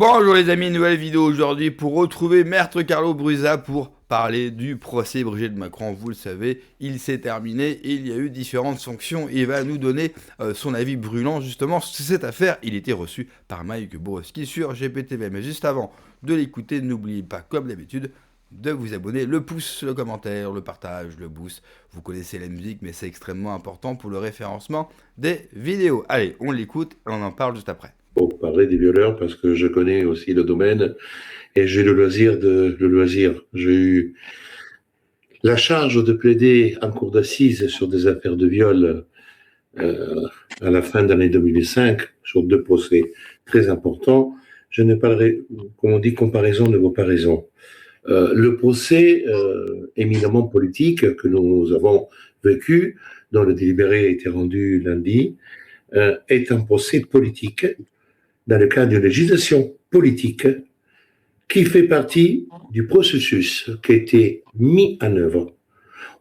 Bonjour les amis, nouvelle vidéo aujourd'hui pour retrouver Maître Carlo Brusa pour parler du procès Brigitte Macron. Vous le savez, il s'est terminé et il y a eu différentes sanctions. Il va nous donner son avis brûlant justement sur cette affaire. Il était reçu par Mike Borowski sur GPTV. Mais juste avant de l'écouter, n'oubliez pas comme d'habitude de vous abonner, le pouce, le commentaire, le partage, le boost. Vous connaissez la musique mais c'est extrêmement important pour le référencement des vidéos. Allez, on l'écoute et on en parle juste après. Pour parler des violeurs parce que je connais aussi le domaine et j'ai le loisir. J'ai eu la charge de plaider en cour d'assises sur des affaires de viol à la fin de l'année 2005 sur 2 procès très importants. Je ne parlerai, comme on dit, comparaison ne vaut pas raison. Le procès éminemment politique que nous avons vécu, dont le délibéré a été rendu lundi, est un procès politique dans le cadre d'une législation politique qui fait partie du processus qui a été mis en œuvre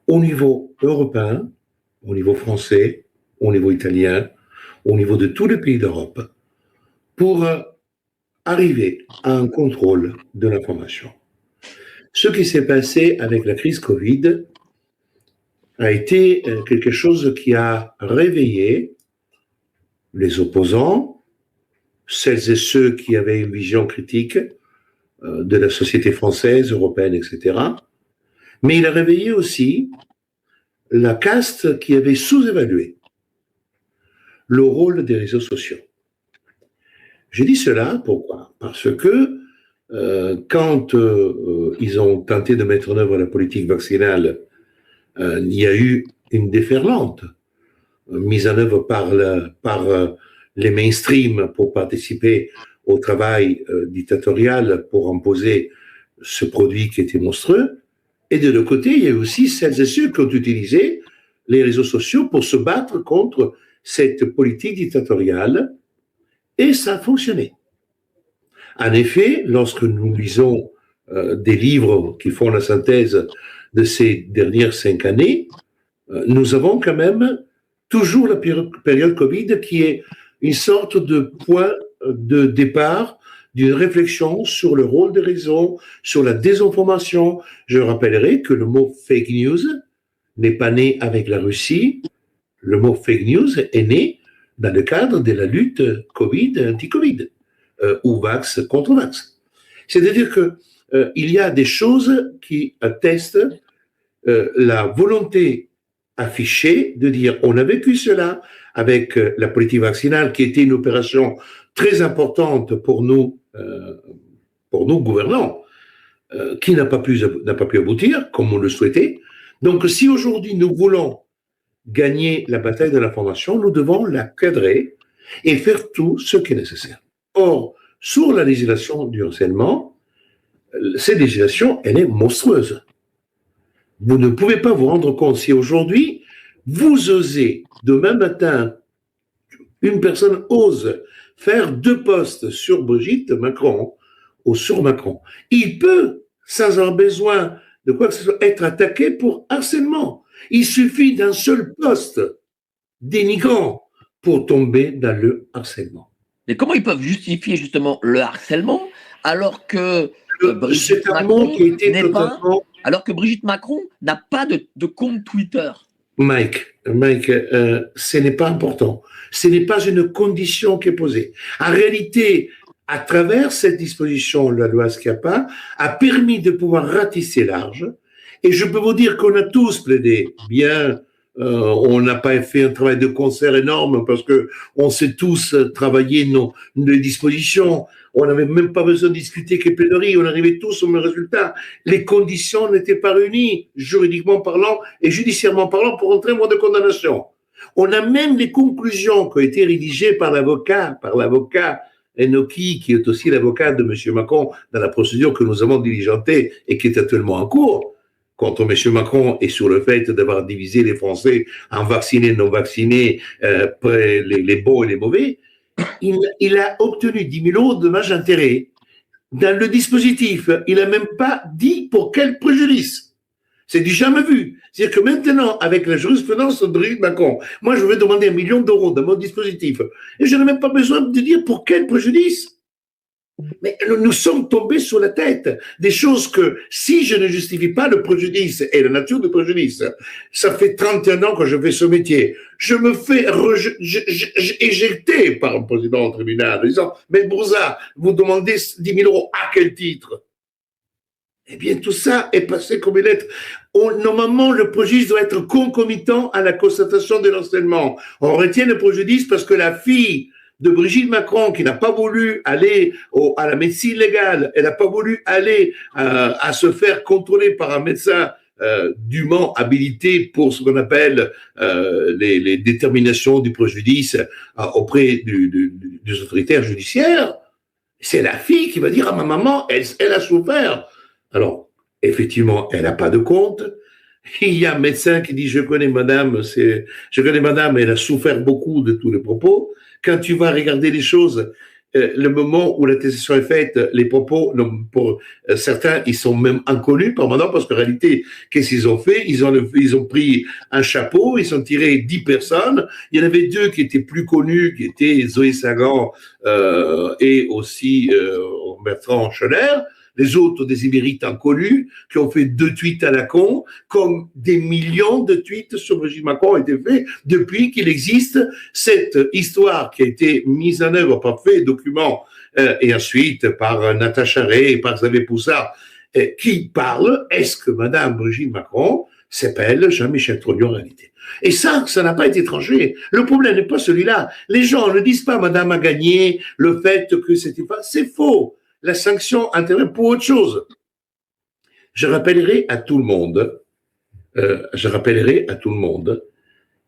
au niveau européen, au niveau français, au niveau italien, au niveau de tous les pays d'Europe, pour arriver à un contrôle de l'information. Ce qui s'est passé avec la crise Covid a été quelque chose qui a réveillé les opposants, celles et ceux qui avaient une vision critique de la société française, européenne, etc. Mais il a réveillé aussi la caste qui avait sous-évalué le rôle des réseaux sociaux. Je dis cela, pourquoi ? Parce que quand ils ont tenté de mettre en œuvre la politique vaccinale, il y a eu une déferlante mise en œuvre par les mainstream pour participer au travail dictatorial pour imposer ce produit qui était monstrueux. Et de l'autre côté, il y a aussi celles et ceux qui ont utilisé les réseaux sociaux pour se battre contre cette politique dictatoriale. Et ça a fonctionné. En effet, lorsque nous lisons des livres qui font la synthèse de ces dernières 5 années, nous avons quand même toujours la période Covid qui est une sorte de point de départ d'une réflexion sur le rôle des réseaux, sur la désinformation. Je rappellerai que le mot fake news n'est pas né avec la Russie. Le mot fake news est né dans le cadre de la lutte Covid, anti-Covid, ou vax contre vax. C'est-à-dire que il y a des choses qui attestent la volonté affichée de dire on a vécu cela avec la politique vaccinale qui était une opération très importante pour nous gouvernants, qui n'a pas pu aboutir comme on le souhaitait. Donc si aujourd'hui nous voulons gagner la bataille de l'information, nous devons la cadrer et faire tout ce qui est nécessaire. Or, sur la législation du harcèlement, cette législation, elle est monstrueuse. Vous ne pouvez pas vous rendre compte si aujourd'hui, vous osez, demain matin, une personne ose faire 2 posts sur Brigitte Macron ou sur Macron. Il peut, sans avoir besoin de quoi que ce soit, être attaqué pour harcèlement. Il suffit d'un seul post dénigrant pour tomber dans le harcèlement. Mais comment ils peuvent justifier justement le harcèlement alors que c'est un mot qui a été totalement... Alors que Brigitte Macron n'a pas de compte Twitter. Mike, ce n'est pas important. Ce n'est pas une condition qui est posée. En réalité, à travers cette disposition, la loi Schiappa a permis de pouvoir ratisser large. Et je peux vous dire qu'on a tous plaidé bien. On n'a pas fait un travail de concert énorme parce que on sait tous travailler nos dispositions. On n'avait même pas besoin de discuter que plaidoirie. On arrivait tous au même résultat. Les conditions n'étaient pas réunies, juridiquement parlant et judiciairement parlant, pour entrer en voie de condamnation. On a même les conclusions qui ont été rédigées par l'avocat Enoki, qui est aussi l'avocat de M. Macron dans la procédure que nous avons diligentée et qui est actuellement en cours contre M. Macron et sur le fait d'avoir divisé les Français en vaccinés, non vaccinés, les bons et les mauvais. Il a obtenu 10 000 € de dommages et intérêts. Dans le dispositif, il n'a même pas dit pour quel préjudice. C'est du jamais vu. C'est-à-dire que maintenant, avec la jurisprudence de Brigitte Macron, moi je vais demander 1 million d'euros dans mon dispositif et je n'ai même pas besoin de dire pour quel préjudice. Mais nous sommes tombés sur la tête. Des choses que, si je ne justifie pas le préjudice et la nature du préjudice, ça fait 31 ans que je fais ce métier. Je me fais éjecter par un président au tribunal en disant, mais Brouza, vous demandez 10 000 euros à quel titre? Eh bien, tout ça est passé comme une lettre. Normalement, le préjudice doit être concomitant à la constatation de l'enseignement. On retient le préjudice parce que la fille de Brigitte Macron, qui n'a pas voulu aller à la médecine légale, elle n'a pas voulu aller à se faire contrôler par un médecin dûment habilité pour ce qu'on appelle les déterminations du préjudice auprès des autorités judiciaires. C'est la fille qui va dire à ma maman, elle a souffert. Alors, effectivement, elle n'a pas de compte. Il y a un médecin qui dit, je connais madame, elle a souffert beaucoup de tous les propos. Quand tu vas regarder les choses, le moment où l'attestation est faite, les propos, pour certains, ils sont même inconnus par maintenant, parce qu'en réalité, qu'est-ce qu'ils ont fait? Ils ont pris un chapeau, ils ont tiré 10 personnes. Il y en avait 2 qui étaient plus connus, qui étaient Zoé Sagan et aussi Bertrand Scholler. Les autres, des émérites inconnus, qui ont fait 2 tweets à la con, comme des millions de tweets sur Brigitte Macron ont été faits depuis qu'il existe cette histoire qui a été mise en œuvre par fait document et ensuite par Natacha Ray et par Xavier Poussard, qui parle, est-ce que Madame Brigitte Macron s'appelle Jean-Michel Trogneux en réalité? Et ça n'a pas été étranger. Le problème n'est pas celui-là. Les gens ne disent pas Madame a gagné, le fait que c'était pas, c'est faux. La sanction intervient pour autre chose. Je rappellerai à tout le monde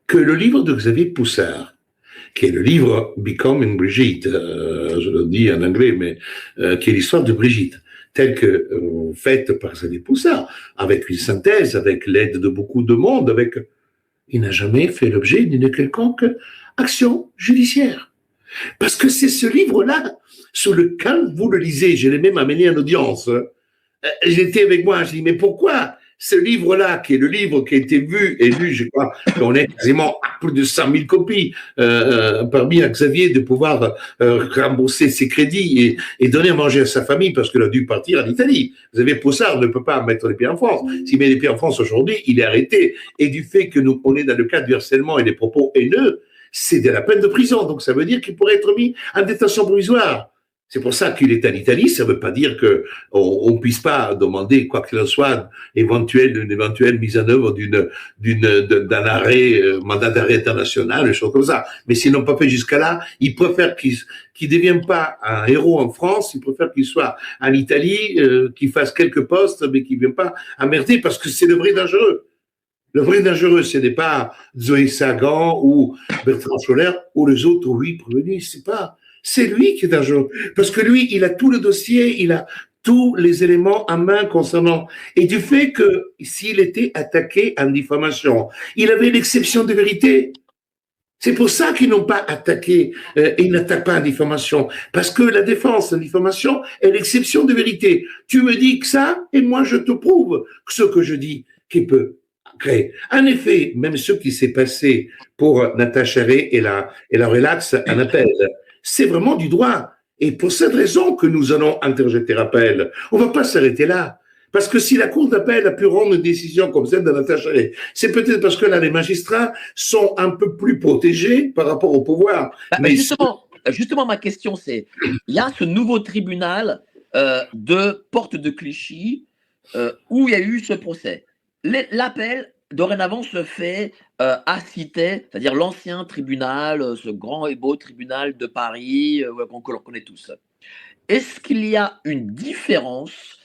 que le livre de Xavier Poussard, qui est le livre Becoming Brigitte, je le dis en anglais, mais qui est l'histoire de Brigitte, telle que faite par Xavier Poussard, avec une synthèse, avec l'aide de beaucoup de monde, il n'a jamais fait l'objet d'une quelconque action judiciaire. Parce que c'est ce livre-là, quand vous le lisez, je l'ai même amené en audience, j'étais avec moi, je dis, mais pourquoi ce livre-là, qui est le livre qui a été vu et lu, je crois qu'on est quasiment à plus de 100 000 copies, permis à Xavier de pouvoir rembourser ses crédits et donner à manger à sa famille parce qu'il a dû partir en Italie. Xavier Poussard ne peut pas mettre les pieds en France. S'il met les pieds en France aujourd'hui, il est arrêté. Et du fait que on est dans le cadre du harcèlement et des propos haineux, c'est de la peine de prison. Donc ça veut dire qu'il pourrait être mis en détention provisoire. C'est pour ça qu'il est en Italie. Ça ne veut pas dire qu'on puisse pas demander, quoi qu'il en soit, une éventuelle mise en œuvre d'un arrêt, mandat d'arrêt international, des choses comme ça. Mais s'ils n'ont pas fait jusqu'à là, ils préfèrent qu'il ne devienne pas un héros en France. Ils préfèrent qu'il soit en Italie, qu'il fasse quelques postes, mais qu'il ne vienne pas emmerder parce que c'est le vrai dangereux. Le vrai dangereux, ce n'est pas Zoé Sagan ou Bertrand Scholler ou les autres, oui, prévenus, c'est lui qui est dangereux. Parce que lui, il a tout le dossier, il a tous les éléments en main concernant. Et du fait que s'il était attaqué en diffamation, il avait l'exception de vérité. C'est pour ça qu'ils n'ont pas attaqué, ils n'attaquent pas en diffamation. Parce que la défense en diffamation est l'exception de vérité. Tu me dis que ça, et moi je te prouve que ce que je dis, qui peut créer. En effet, même ce qui s'est passé pour Natacha Ray et la relaxe en appel, c'est vraiment du droit. Et pour cette raison que nous allons interjeter appel. On ne va pas s'arrêter là. Parce que si la Cour d'appel a pu rendre une décision comme celle de Natacha Ray, c'est peut-être parce que là, les magistrats sont un peu plus protégés par rapport au pouvoir. Mais justement, ma question, c'est, il y a ce nouveau tribunal de Porte de Clichy où il y a eu ce procès. L'appel, dorénavant, se fait à Cité, c'est-à-dire l'ancien tribunal, ce grand et beau tribunal de Paris que l'on connaît tous. Est-ce qu'il y a une différence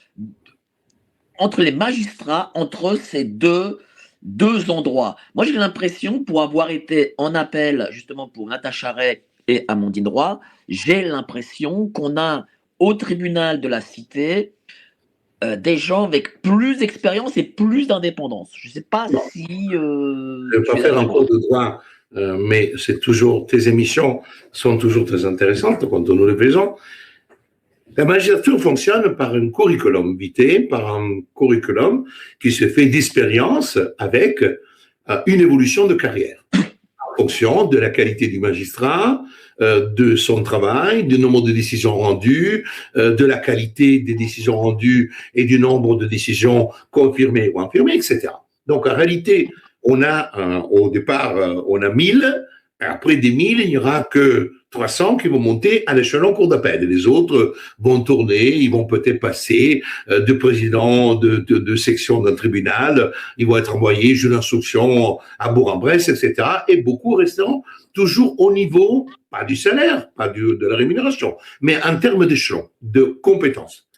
entre les magistrats, entre ces deux endroits? Moi, j'ai l'impression, pour avoir été en appel, justement, pour Natacha Ray et Amandine Roy, j'ai l'impression qu'on a au tribunal de la Cité des gens avec plus d'expérience et plus d'indépendance. Je ne sais pas si... je ne vais pas faire un cours de droit, mais c'est toujours, tes émissions sont toujours très intéressantes quand nous les faisons. La magistrature fonctionne par un curriculum vitae, par un curriculum qui se fait d'expérience avec une évolution de carrière. fonction de la qualité du magistrat, de son travail, du nombre de décisions rendues, de la qualité des décisions rendues et du nombre de décisions confirmées ou infirmées, etc. Donc, en réalité, on a, au départ, on a 1000. Après des 1000, il n'y aura que 300 qui vont monter à l'échelon cour d'appel. Et les autres vont tourner, ils vont peut-être passer de président de section d'un tribunal, ils vont être envoyés juge d'instruction à Bourg-en-Bresse, etc. Et beaucoup resteront toujours au niveau, pas du salaire, pas de la rémunération, mais en termes d'échelon, de compétences.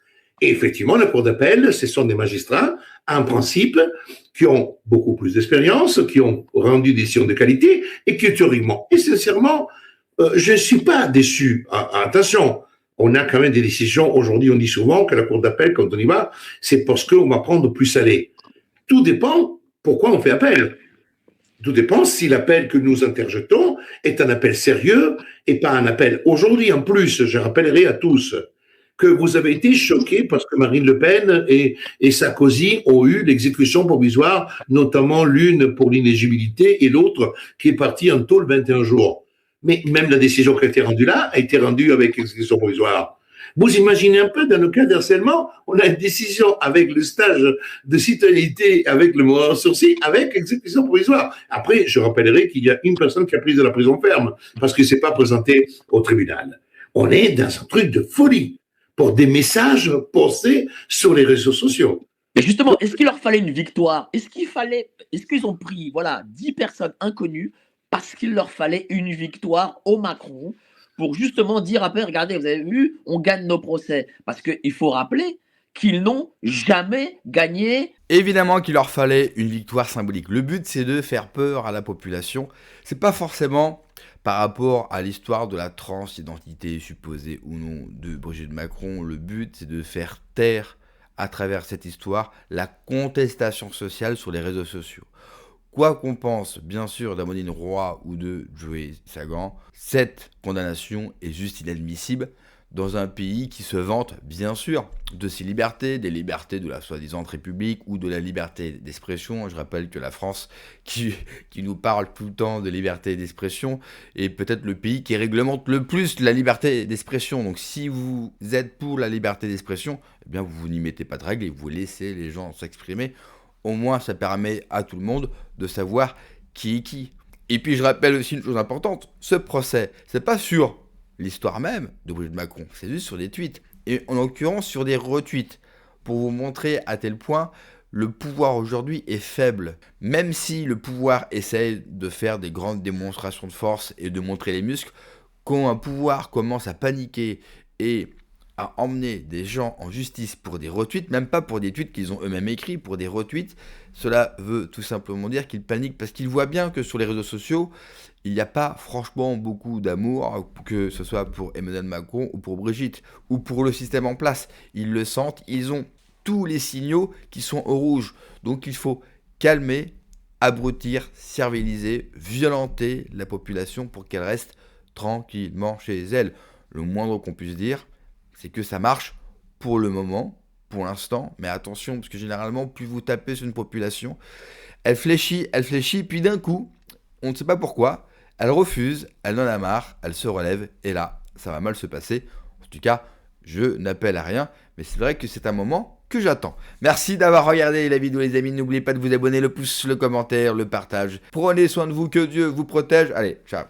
Et effectivement, la cour d'appel, ce sont des magistrats, en principe, qui ont beaucoup plus d'expérience, qui ont rendu des décisions de qualité et qui, théoriquement et sincèrement, je ne suis pas déçu. Attention, on a quand même des décisions. Aujourd'hui, on dit souvent que la cour d'appel, quand on y va, c'est parce qu'on va prendre plus salé. Tout dépend pourquoi on fait appel. Tout dépend si l'appel que nous interjetons est un appel sérieux et pas un appel. Aujourd'hui, en plus, je rappellerai à tous que vous avez été choqués parce que Marine Le Pen et Sarkozy ont eu l'exécution provisoire, notamment l'une pour l'inéligibilité et l'autre qui est partie en tôle 21 jours. Mais même la décision qui a été rendue là a été rendue avec exécution provisoire. Vous imaginez un peu, dans le cas d'harcèlement, on a une décision avec le stage de citoyenneté, avec le moratoire sursis, avec exécution provisoire. Après, je rappellerai qu'il y a une personne qui a pris de la prison ferme parce qu'il ne s'est pas présenté au tribunal. On est dans un truc de folie pour des messages postés sur les réseaux sociaux. Mais justement, est-ce qu'il leur fallait une victoire? Est-ce qu'ils ont pris 10 personnes inconnues parce qu'il leur fallait une victoire au Macron pour justement dire après, regardez, vous avez vu, on gagne nos procès. Parce qu'il faut rappeler qu'ils n'ont jamais gagné. Évidemment qu'il leur fallait une victoire symbolique. Le but, c'est de faire peur à la population. C'est pas forcément par rapport à l'histoire de la transidentité supposée ou non de Brigitte Macron. Le but, c'est de faire taire à travers cette histoire la contestation sociale sur les réseaux sociaux. Quoi qu'on pense, bien sûr, d'Amandine Roy ou de Joey Sagan, cette condamnation est juste inadmissible dans un pays qui se vante, bien sûr, de ses libertés, des libertés de la soi-disant république ou de la liberté d'expression. Je rappelle que la France, qui nous parle tout le temps de liberté d'expression, est peut-être le pays qui réglemente le plus la liberté d'expression. Donc si vous êtes pour la liberté d'expression, eh bien vous n'y mettez pas de règles et vous laissez les gens s'exprimer. Au moins, ça permet à tout le monde de savoir qui est qui. Et puis, je rappelle aussi une chose importante. Ce procès, c'est pas sur l'histoire même de Brigitte Macron. C'est juste sur des tweets. Et en l'occurrence, sur des retweets. Pour vous montrer à tel point, le pouvoir aujourd'hui est faible. Même si le pouvoir essaye de faire des grandes démonstrations de force et de montrer les muscles, quand un pouvoir commence à paniquer et à emmener des gens en justice pour des retweets, même pas pour des tweets qu'ils ont eux-mêmes écrits, pour des retweets, cela veut tout simplement dire qu'ils paniquent parce qu'ils voient bien que sur les réseaux sociaux, il n'y a pas franchement beaucoup d'amour, que ce soit pour Emmanuel Macron ou pour Brigitte, ou pour le système en place. Ils le sentent, ils ont tous les signaux qui sont au rouge. Donc il faut calmer, abrutir, serviliser, violenter la population pour qu'elle reste tranquillement chez elle. Le moindre qu'on puisse dire, c'est que ça marche pour le moment, pour l'instant, mais attention, parce que généralement, plus vous tapez sur une population, elle fléchit, puis d'un coup, on ne sait pas pourquoi, elle refuse, elle en a marre, elle se relève, et là, ça va mal se passer. En tout cas, je n'appelle à rien, mais c'est vrai que c'est un moment que j'attends. Merci d'avoir regardé la vidéo, les amis. N'oubliez pas de vous abonner, le pouce, le commentaire, le partage. Prenez soin de vous, que Dieu vous protège. Allez, ciao.